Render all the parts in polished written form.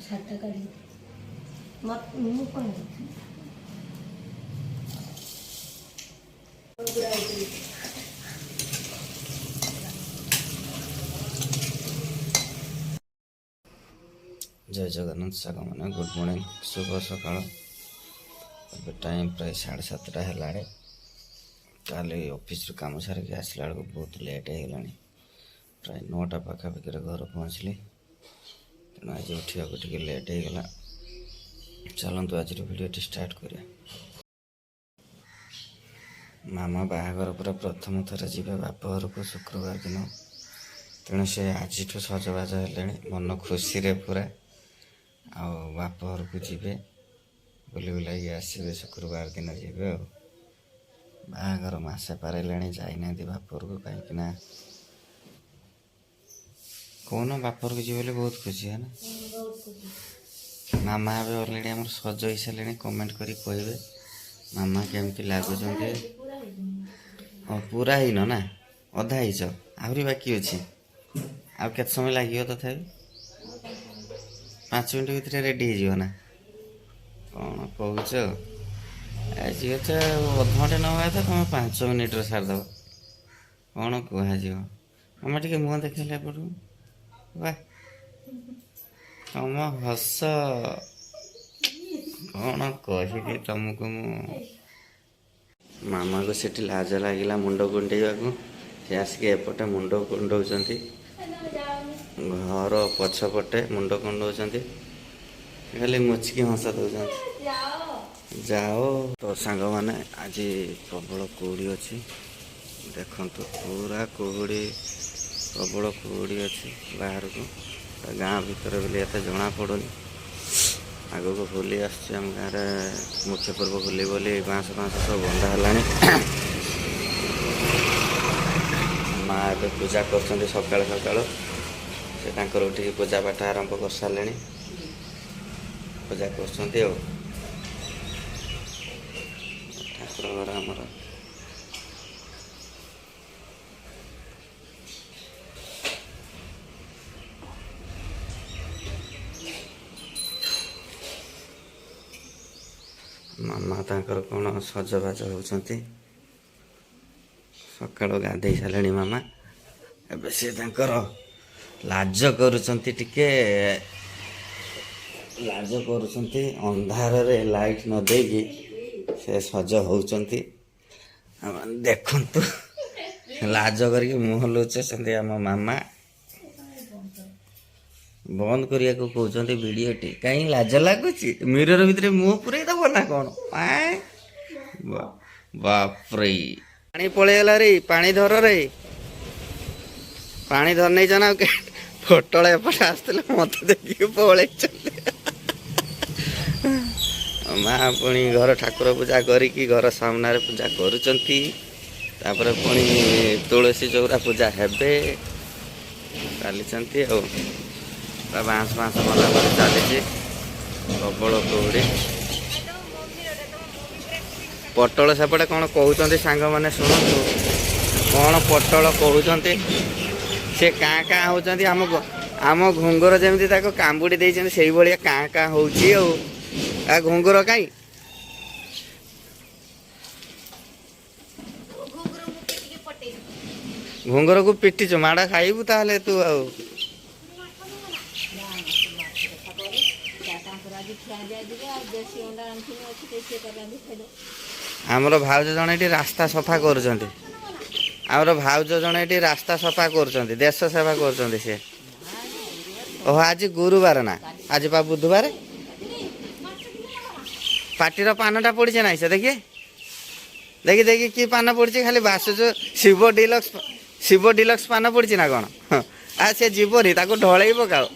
सातटा काढ मग मी पण जय जगन्नाथ साग मैंने गुड मॉर्निंग शुभ सकाल टाइम प्राय 7:30 है काली ऑफिस काम सारिक आसला बेलू बहुत लेट हो प्राय 9टा पाखापाखि घर पहुँचली तेणु आज उठा टे लेट होगा चलतु आज भिडियो स्टार्ट करिया मामा बाहागर पूरा प्रथम थर जी बापर को शुक्रवार दिन तेणु से आज सजबाज है मन खुशी रे पूरा आ बापर को जी बुले बुलाई आसवे शुक्रवार दिन जी बाहागर मसे पारे जाना बापर को कहीं कौन बापर को जी बहुत खुशी है ना मामा ए अलरेडी आम सज हो सारे कमेंट करी कहे मामा केमती लगुच पूरा ही ना अधा हिच आहरी बाकी अच्छी आउ के समय लगे तथापि 5 मिनट भितर रेडी हो ना कौन कौच आज तो अधघंटे न हुआ था तुम 5 मिनिट सारदेव कौन कह मामा टे मुह देखा पड़ू वाह तुम हस कौन कह तुमको मामा को सेठी लाज लगे मुंड कुंडेवा सी आसिक एपटे मुंड कुंडौ घर पछपटे मुंड कुंडौ खाली मुचिकी हंस दौरान जाओ तो सांग मैंने आज प्रबल कुहुड़ी अच्छी देखु पूरा कुहुड़ी प्रबल कुहुड़ी अच्छी बाहर को गाँ भीतर बोले एत जना पड़ुनी आग को होली आम गाँव मुख्य पर्व होली बोली बाँस सब बंधा है माँ ए पूजा कर सका सका से उठिक पूजा पाठ आरंभ कर सारे पूजा कर ठाकुर घर आमर मामा तांकर कौन सजबाज होती सका गाधे सारे मामा एबे से लाज करुँचे टिके लाज करुँचे अंधार रे लाइट न देगी से सज होती देखु लाज करके मुँह लुचे से आम मामा बंद करने को कहते भिडटी कहीं लाज लगुच मिरर भितर मुँह पूरे दब ना कौन बापरे पानी पलैगला रे पानी धर रे पानी धर नहीं जाना फोटोल एपटे आसते मत देखिए पलि माँ पुणी घर ठाकुर पूजा करिकी घर सामने पूजा करुँच पुणी तुलसी चौरा पूजा हेबे चली बाँस बाँस बना चली प्रबल कुहुड़ी पटल सेपटे कौन कहते सांग मैंने शुणु कौन पटल कहते से काँ काँ होती आम घुंगर जमी कांबुड़ी देते से भाया काँ काँ हो घुंगर कहीं घुंगर को पिटिचु माड़ खाइबू ताहले तू आमर भाउज जड़े रास्ता सफा कर आमर भाउज जड़े रास्ता सफा कर देश सेवा कर सी ओह आज गुरुवार ना आज पा बुधवार पार्टीर पानटा पड़ी ना से देखिए देखी देखी कि पान पड़ी खाली बासुच शिव डिलक्स पान पड़ी ना कौन आ से जीवनी ताको ढल पकाओ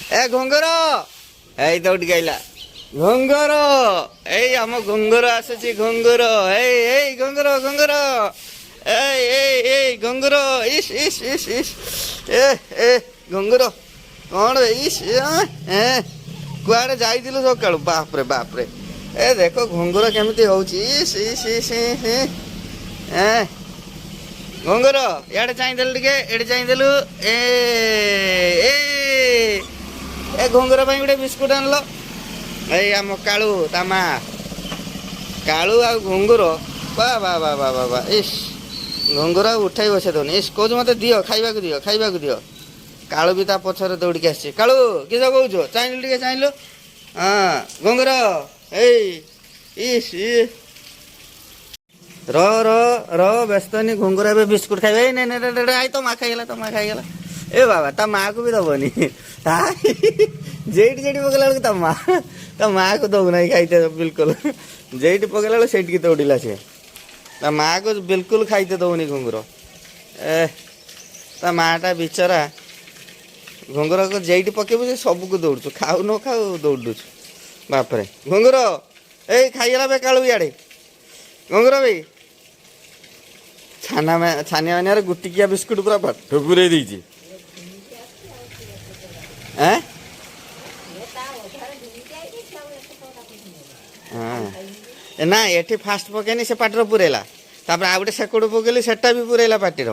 ए घुंगर ए दौड़ गईला घुंगर ए आम घुंगर आसुची घुंगर ए घुंगर घुंगर ए घुंगर इस इस इस इस ए घुंगर कौन इस कुआड़े जाइलु सका बापरे बापरे ए देख घुंगर केमती होची ଘୁଙ୍ଗୁର ଇଆଡ଼େ ଚାହିଁଦେଲୁ ଟିକେ ଏଠି ଚାହିଁଦେଲୁ ଏ ଏ ଏ ଘୁଙ୍ଗୁର ପାଇଁ ଗୋଟେ ବିସ୍କୁଟ ଆଣିଲ ଏଇ ଆମ କାଳୁ ତା ମା କାଳୁ ଆଉ ଘୁଙ୍ଗୁର ବା ବା ବା ବା ବା ବା ଇସ୍ ଘୁଙ୍ଗୁର ଆଉ ଉଠାଇ ବସେଇ ଦେଉନି ଇସ୍ କହୁଛୁ ମୋତେ ଦିଅ ଖାଇବାକୁ ଦିଅ କାଳୁ ବି ତା ପଛରେ ଦୌଡ଼ିକି ଆସିଛି କାଳୁ କିସ କହୁଛୁ ଚାହିଁଲୁ ଟିକେ ଚାହିଁଲୁ ହଁ ଘୁଙ୍ଗୁର ଏଇ ଇସ୍ ର ର ର ବ୍ୟସ୍ତନି ଘୁଙ୍ଗୁର ଏବେ ବିସ୍କୁଟ ଖାଇବେ ଏଇ ନେ ଆଇ ତ ମା ଖାଇଗଲା ଏ ବାବା ତା ମାଆକୁ ବି ଦବନି ଯେଇଠି ପକେଇଲା ବେଳକୁ ତା ମାଆକୁ ଦଉନାହିଁ ଖାଇତେ ବିଲକୁଲ ଯେଇଠି ପକେଇଲା ବେଳକୁ ସେଇଠିକି ଦୌଡ଼ିଲା ସିଏ ତା ମାଆକୁ ବିଲକୁଲ ଖାଇତେ ଦଉନି ଘୁଙ୍ଗୁର ଏ ତା ମାଆଟା ବିଚରା ଘୁଙ୍ଗୁରକୁ ଯେଇଠି ପକେଇବୁ ସେ ସବୁକୁ ଦୌଡ଼ୁଛୁ ଖାଉ ନ ଖାଉ ଦୌଡ଼ୁଛୁ ବାପରେ ଘୁଙ୍ଗୁର ଏଇ ଖାଇଗଲା ବେ କାଳୁ ଇଆଡ଼େ ଘୁଙ୍ଗୁର ଭାଇ ଛାନିଆ ମାନିଆରେ ଗୋଟିକିଆ ବିସ୍କୁଟ ପୁରା ପାଠ ପୁରେଇ ଦେଇଛି ହଁ ନା ଏଠି ଫାଷ୍ଟ ପକେଇନି ସେ ପାଟିର ପୁରେଇଲା ତାପରେ ଆଉ ଗୋଟେ ସେକଡୁ ପକେଇଲି ସେଟା ବି ପୁରେଇଲା ପାଟିର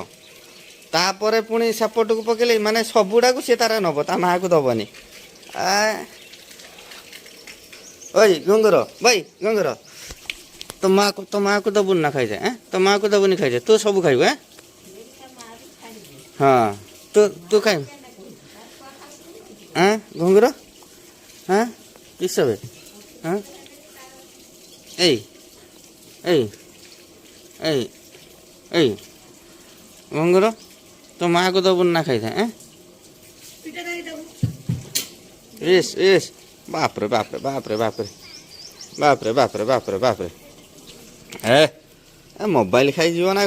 ତାପରେ ପୁଣି ସେପଟକୁ ପକେଇଲି ମାନେ ସବୁଟାକୁ ସେ ତାର ନବ ତା ମାଆକୁ ଦବନି ଓଇ ଘୁଙ୍ଗୁର ତୋ ମାଆକୁ ଦବୁନି ନା ଖାଇଯା ତୋ ମାଆକୁ ଦବୁନି ଖାଇଯା ତୁ ସବୁ ଖାଇବୁ ହଁ ତୁ ଖାଇବୁ ଘୁଙ୍ଗୁର କିସ ବେ ଏଇ ଘୁଙ୍ଗୁର ତୋ ମାଆକୁ ଦବୁନି ନା ଖାଇଥା ଇସ୍ ବାପରେ ଏ ମୋବାଇଲ ଖାଇଯିବ ନା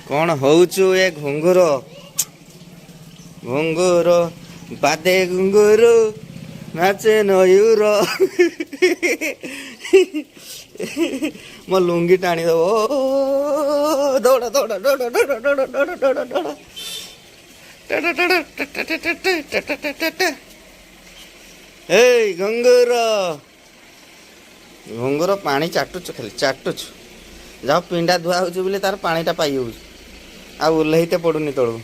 କ'ଣ ହଉଛୁ ଏ ଘୁଙ୍ଗୁର ବାଦେ ଘୁଙ୍ଗୁର ନାଚେ ନୟୁର ମୋ ଲୁଙ୍ଗି ଟାଣିଦବ ଦୌଡ଼ ଏଇ ଘୁଙ୍ଗୁର ପାଣି ଚାଟୁଛୁ ଯାଉ ପିଣ୍ଡା ଧୁଆ ହଉଛି ବୋଲି ତାର ପାଣିଟା ପାଇ ହଉଛି ଆଉ ଓହ୍ଲେଇତେ ପଡୁନି ତଳକୁ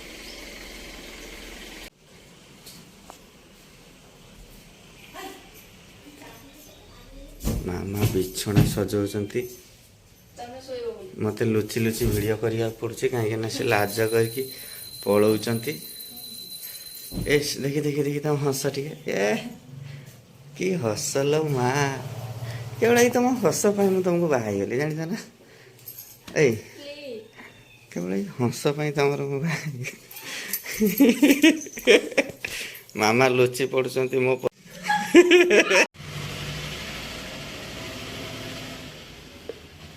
ମାମା ବିଛଣା ସଜଉଛନ୍ତି ମୋତେ ଲୁଚି ଭିଡ଼ିଓ କରିବାକୁ ପଡ଼ୁଛି କାହିଁକିନା ସେ ଲାଜ କରିକି ପଳଉଛନ୍ତି ଏ ଦେଖି ତମ ହସ ଟିକେ କି ହସ ଲୋ ମା କେବଳ ଏଇ ତମ ହସ ପାଇଁ ମୁଁ ତମକୁ ବାହା ହେଇଗଲି ଜାଣିଛ ନା ଏଇ କେବଳ ଏଇ ହସ ପାଇଁ ତମର ମୁଁ ବାହା ହେଇଗଲି ମାମା ଲୁଚି ପଡ଼ୁଛନ୍ତି ମୋ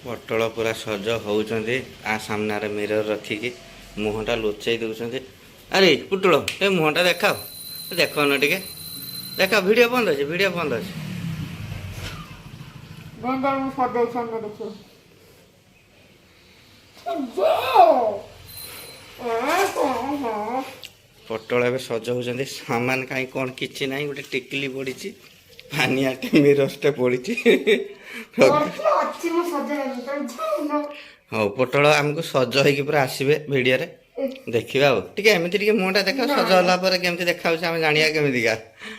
ପୋଟଳ ପୁରା ସଜ ହଉଛନ୍ତି ଆ ସାମ୍ନାରେ ମିରର ରଖିକି ମୁହଁଟା ଲୁଚେଇ ଦେଉଛନ୍ତି ଆରେ ପୋଟଳ ଏ ମୁହଁଟା ଦେଖାଅ ଟିକେ ଦେଖାଅ ଭିଡ଼ିଓ ବନ୍ଦ ଅଛି ପୋଟଳ ଏବେ ସଜ ହଉଛନ୍ତି ସାମାନ କାହିଁ କ'ଣ କିଛି ନାହିଁ ଗୋଟେ ଟିକିଲି ପଡ଼ିଛି ପାନିଆଟେ ମିରରଟେ ପଡ଼ିଛି ହଉ ପୋଟଳ ଆମକୁ ସଜ ହେଇକି ପୁରା ଆସିବେ ଭିଡ଼ିଓରେ ଦେଖିବା ଆଉ ଟିକେ ଏମିତି ଟିକେ ମୁହଁଟା ଦେଖାଅ ସଜ ହେଲା ପରେ କେମିତି ଦେଖାଉଛି ଆମେ ଜାଣିବା କେମିତିକା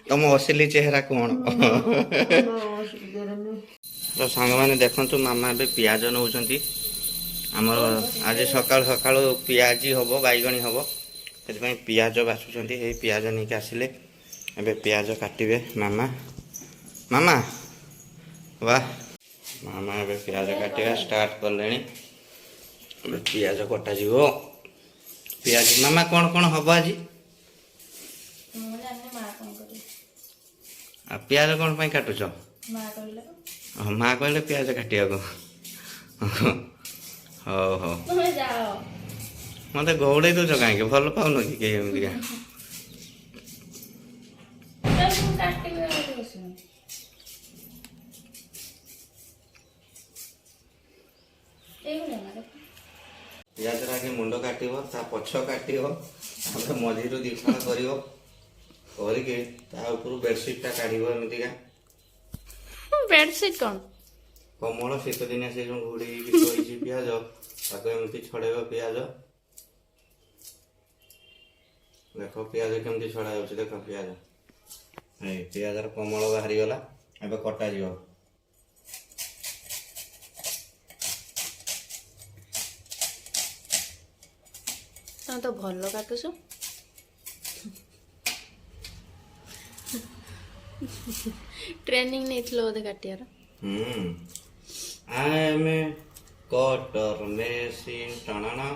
ତମ ଅସଲି ଚେହେରା କ'ଣ ତ ସାଙ୍ଗମାନେ ଦେଖନ୍ତୁ ମାମା ଏବେ ପିଆଜ ନେଉଛନ୍ତି ଆମର ଆଜି ସକାଳୁ ପିଆଜି ହେବ ବାଇଗଣୀ ହେବ ସେଥିପାଇଁ ପିଆଜ ବାଛୁଛନ୍ତି ଏଇ ପିଆଜ ନେଇକି ଆସିଲେ ଏବେ ପିଆଜ କାଟିବେ ମାମା ବାହ ମାମା ଏବେ ପିଆଜ କାଟିବା ଷ୍ଟାର୍ଟ କଲେଣି ଏବେ ପିଆଜ କଟାଯିବ ପିଆଜ ମାମା କ'ଣ ହବ ଆଜି ଆଉ ପିଆଜ କ'ଣ ପାଇଁ କାଟୁଛ ମା କହିଲେ ପିଆଜ କାଟିବାକୁ ହଉ ମୋତେ ଗଉଡ଼େଇ ଦେଉଛ କାହିଁକି ଭଲ ପାଉନ କି କେହି ଏମିତିକା ପିଆଜର ଆଗେ ମୁଣ୍ଡ କାଟିବ ତା ପଛ କାଟିବ ତାପରେ ମଝିରୁ ଦି ଫାଳ କରିକି ତା ଉପରୁ ବେଡସିଟ୍ଟା କାଢିବ ଏମିତିକା ବେଡସିଟ୍ କ'ଣ କମଳ ଶୀତ ଦିନିଆ ସେ ଯୋଉ ଘୋଡେଇ ହେଇକି ଶୋଇଛି ପିଆଜ ତାକୁ ଏମିତି ଛଡ଼େଇବ ପିଆଜ। ଦେଖ ପିଆଜ କେମିତି ଛଡ଼ା ଯାଉଛି, ଦେଖ ପିଆଜ ଏଇ ପିଆଜର କମଳ ବାହାରିଗଲା। ଏବେ କଟାଯିବ। ତମେ ତ ଭଲ କାଟୁଛ। ଟ୍ରେନିଂ ନେଇଥିଲ ବୋଧେ କାଟିବାର। ଆମେ କଟର ମେସିନ ଟାଣନା।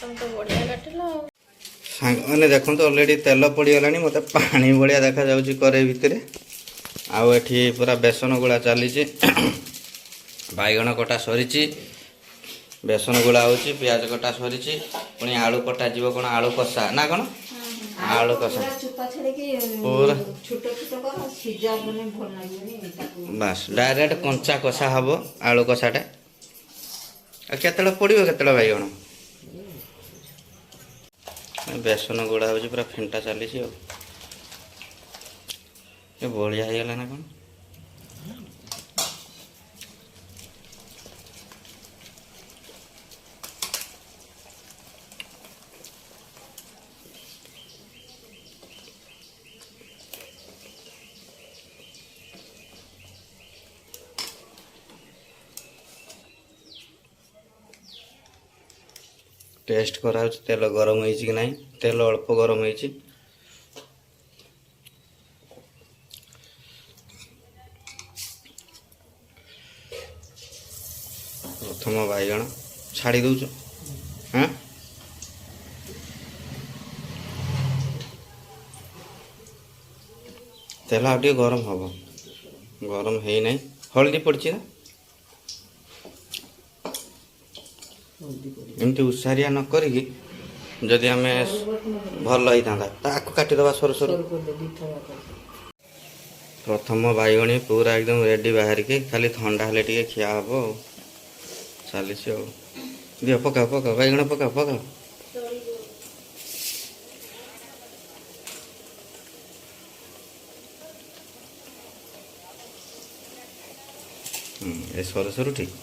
ତମେ ତ ବଢିଆ କାଟିଲ ଆଉ। ସାଙ୍ଗମାନେ ଦେଖନ୍ତୁ ଅଲରେଡ଼ି ତେଲ ପଡ଼ିଗଲାଣି, ମୋତେ ପାଣି ଭଳିଆ ଦେଖାଯାଉଛି କରେଇ ଭିତରେ। ଆଉ ଏଠି ପୁରା ବେସନ ଗୁଳା ଚାଲିଛି। ବାଇଗଣ କଟା ସରିଛି, ବେସନ ଗୁଳା ହେଉଛି, ପିଆଜ କଟା ସରିଛି, ପୁଣି ଆଳୁ କଟା ଯିବ। କ'ଣ ଆଳୁ କଷା ନା କ'ଣ? ଆଳୁ କଷା ପୁରା ବାସ୍ ଡାଇରେକ୍ଟ କଞ୍ଚା କଷା ହେବ ଆଳୁ କଷାଟା। ଆଉ କେତେବେଳେ ପଡ଼ିବ, କେତେବେଳେ ବାଇଗଣ? ବେସନ ଗୁଳା ହେଉଛି, ପୁରା ଫେଣ୍ଟା ଚାଲିଛି। ଆଉ ଏ ବଳିଆ ହେଇଗଲା ନା କ'ଣ? ଟେଷ୍ଟ କରାହେଉଛି ତେଲ ଗରମ ହେଇଛି କି ନାହିଁ। ତେଲ ଅଳ୍ପ ଗରମ ହେଇଛି। ପ୍ରଥମ ବାଇଗଣ ଛାଡ଼ି ଦେଉଛୁ। ହଁ ତେଲ ଆଉ ଟିକେ ଗରମ ହେବ। ଗରମ ହେଇନାହିଁ। ହଳଦୀ ପଡ଼ିଛି ନା? ଏମିତି ଉସାରିଆ ନ କରିକି ଯଦି ଆମେ ଭଲ ହେଇଥାନ୍ତା। ତାକୁ କାଟିଦେବା ସରୁ ସରୁ। ପ୍ରଥମ ବାଇଗଣୀ ପୁରା ଏକଦମ ରେଡ଼ି ବାହାରିକି, ଖାଲି ଥଣ୍ଡା ହେଲେ ଟିକେ ଖିଆ ହେବ ଆଉ। ଚାଲିଛି ଆଉ। ଦିଅ ପକାଅ ପକାଅ ବାଇଗଣ ପକାଅ ପକାଅ। ଏ ସରୁ ସରୁ ଠିକ୍।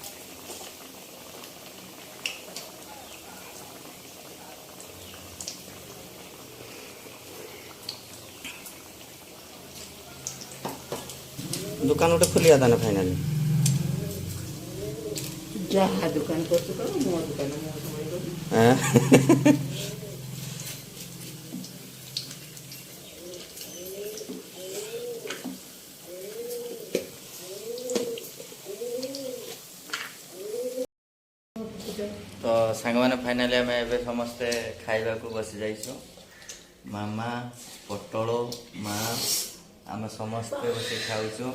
दुकान गोटे खोलिया था ना फाइनाली। जहाँ दुकान करते करो, मोर दुकान मोर तो सांग मैंने फाइनाली आम ए समस्ते खाइबा को बसी जाइछो। मामा पटल माँ आम समस्ते बस खाऊँ।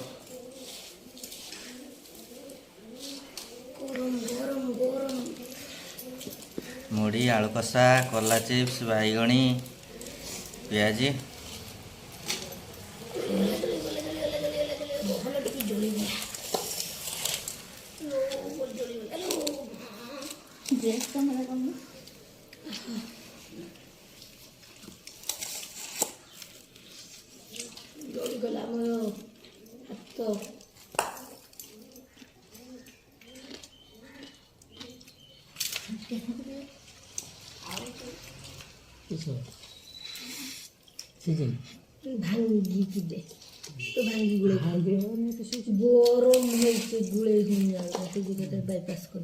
मुढ़ी आलू कषा कला चिप्स बैगणी पियाजी गला मोर हाथ भांगी दे तो भांगी गुड़े गरम गुड़े बाईपास कर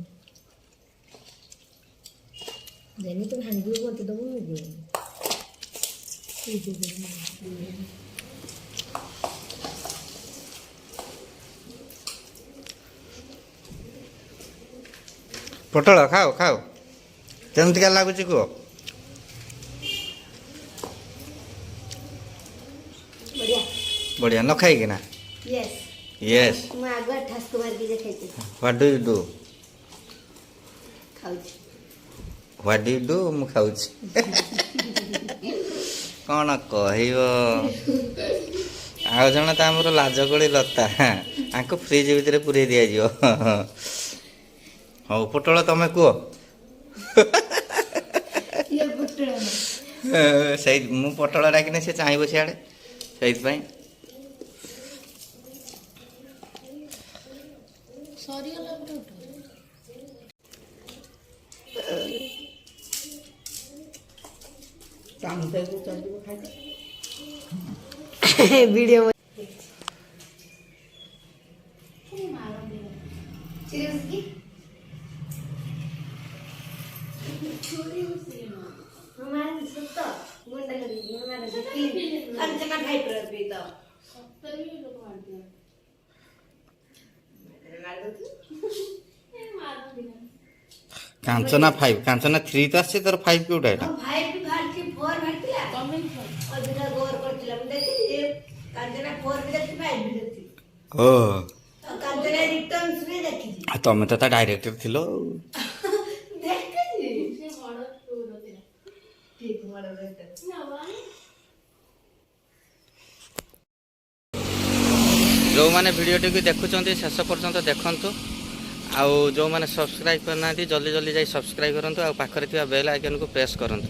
देनी तो भांगी बोलते दब गुड़े पटल खाओ खाओ केमती क्या लगुच कह बढ़िया न खाई ना यस यस मैं आगे ठास को मार के जे खाइते व्हाट डू यू डू खाउची व्हाट डू यू डू मु खाउची कौन कहब आउ जन तो आमर लाजकोड़ी लता आंको फ्रिज भितर पूरे दि जाओ हाँ पटल तमें कह ये पटल ସେଇ ମୁଁ ପୋଟଳ ଡାକିନେ ସେ ଚାହିଁବ ସିଆଡ଼େ ସେଇଥିପାଇଁ ସରିଗଲା ପରେ ଉଠ। ভিডিও କାଞ୍ଚନା 5 କାଞ୍ଚନା 3 ତ ଆସିଛି ତୋର 5 କୋଉଟା ଏଟା ଓ ତମେ ତ ତା ଡାଇରେକ୍ଟର ଥିଲ ଆଉ। ଯେଉଁମାନେ ଭିଡ଼ିଓଟିକୁ ଦେଖୁଛନ୍ତି ଶେଷ ପର୍ଯ୍ୟନ୍ତ ଦେଖନ୍ତୁ ଆଉ ଯେଉଁମାନେ ସବସ୍କ୍ରାଇବ୍ କରିନାହାନ୍ତି ଜଲ୍ଦି ଜଲ୍ଦି ଯାଇ ସବସ୍କ୍ରାଇବ୍ କରନ୍ତୁ ଆଉ ପାଖରେ ଥିବା ବେଲ୍ ଆଇକନ୍କୁ ପ୍ରେସ୍ କରନ୍ତୁ।